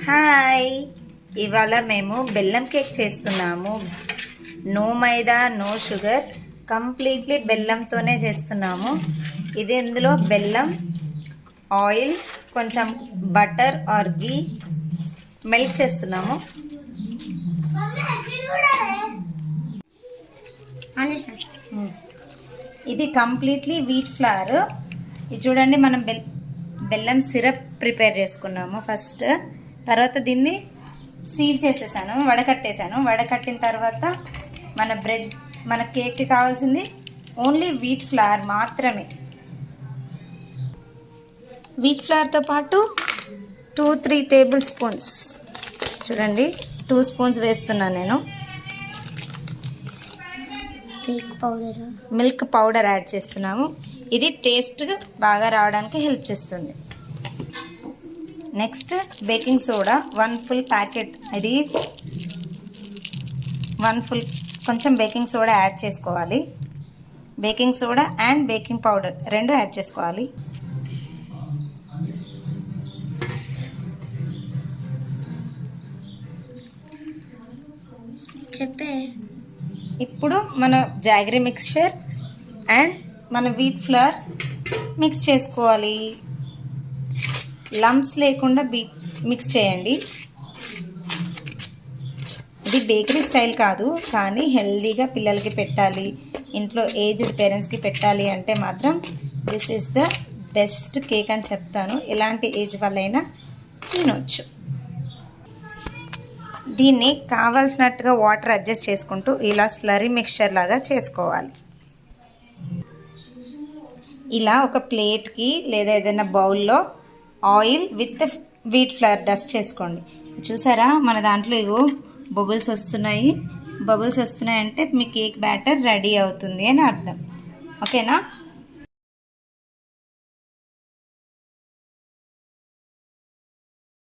Hi, ఇవాళ మేము బెల్లం కేక్ చేస్తున్నాము. నో మైదా, నో షుగర్, కంప్లీట్లీ బెల్లంతోనే చేస్తున్నాము. ఇది ఇందులో బెల్లం, ఆయిల్, కొంచెం బటర్ ఆర్ గీ మెల్ట్ చేస్తున్నాము. ఇది కంప్లీట్లీ వీట్ ఫ్లవర్. ఇది చూడండి, మనం బెల్లం సిరప్ ప్రిపేర్ చేసుకున్నాము ఫస్ట్. తర్వాత దీన్ని సీవ్ చేసేసాను, వడకట్టేసాను. వడకట్టిన తర్వాత మన కేక్కి కావాల్సింది ఓన్లీ వీట్ ఫ్లవర్ మాత్రమే. వీట్ ఫ్లవర్తో పాటు 2-3 టేబుల్ స్పూన్స్, చూడండి 2 స్పూన్స్ వేస్తున్నాను నేను. మిల్క్ పౌడర్ యాడ్ చేస్తున్నాము. ఇది టేస్ట్ బాగా రావడానికి హెల్ప్ చేస్తుంది. Next baking soda 1 full packet. ఇది 1 ఫుల్ కొంచెం బేకింగ్ సోడా యాడ్ చేసుకోవాలి. Baking soda and baking powder 2 add చేసుకోవాలి. ఇప్పుడు మన జాగరీ మిక్స్చర్ అండ్ మన వీట్ ఫ్లవర్ మిక్స్ చేసుకోవాలి. లంప్స్ లేకుండా మిక్స్ చేయండి. ఇది బేకరీ స్టైల్ కాదు, కానీ హెల్దీగా పిల్లలకి పెట్టాలి, ఇంట్లో ఏజ్డ్ పేరెంట్స్కి పెట్టాలి అంటే మాత్రం this is the best cake అని చెప్తాను. ఎలాంటి ఏజ్ వాళ్ళైనా తినొచ్చు. దీన్ని కావాల్సినట్టుగా వాటర్ అడ్జస్ట్ చేసుకుంటూ ఇలా స్లరీ మిక్స్చర్ లాగా చేసుకోవాలి. ఇలా ఒక ప్లేట్కి లేదా ఏదైనా బౌల్లో oil with wheat flower dust చేసుకోండి. చూసారా, మన దాంట్లో ఇగో బబుల్స్ వస్తున్నాయి. బబుల్స్ వస్తున్నాయంటే మీ కేక్ బ్యాటర్ రెడీ అవుతుంది అని అర్థం. ఓకేనా?